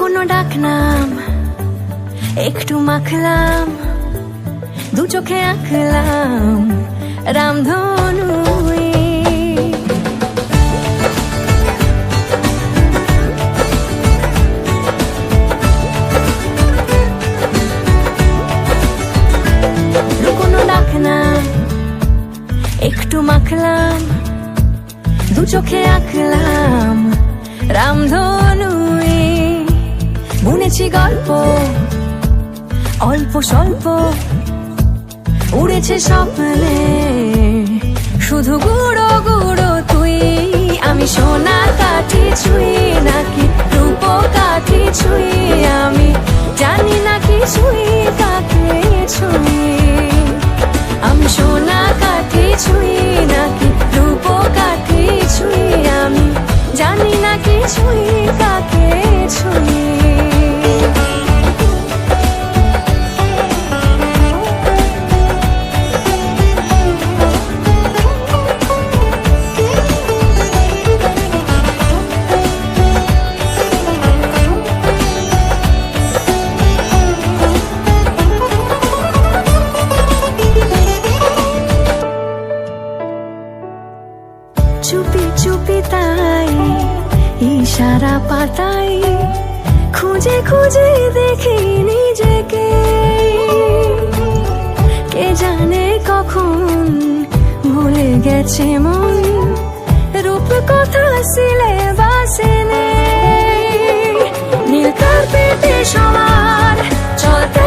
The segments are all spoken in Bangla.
লুকোনো ডাকনাম একটু মাখলাম, দু চোখে আঁকলাম রামধনু। লুকোনো ডাকনাম একটু মাখলাম, দু চোখে আঁকলাম রামধনু। বুনেছি গল্প অল্প স্বল্প, উড়েছে স্বপ্নে শুধু গুঁড়ো গুঁড়ো তুই। আমি সোনা কাঠি ছুঁই নাকি রূপ কাঠি ছুঁই, আমি জানি না কি ছুঁই কাকে ছুঁই। আমি সোনা কাঠি ছুঁই নাকি রূপ কাঠি ছুঁই, আমি জানি না কি ছুঁই কাকে ছুঁই। চুপি চুপি তাই ইশারা পাতাই, খুঁজে খুঁজে দেখি নিজেকে। কে জানে কখন ভুলে গেছে মন, রূপ কথা সিলেবাসে নেই। নীল কার্পেটে সবার চলতে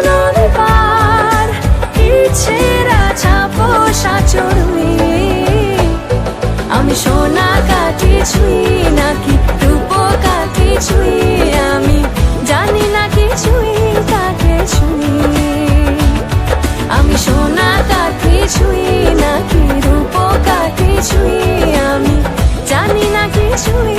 নদী পার, ইচ্ছেরা ছাপো সাচরুই। আমি সোনা কাঠি ছুঁই নাকি রূপ কাঠি ছুঁই, আমি জানি না কি ছুঁই কাকে ছুঁই। আমি সোনা কাঠি ছুঁই নাকি রূপ কাঠি ছুঁই, আমি জানি না কি ছুঁই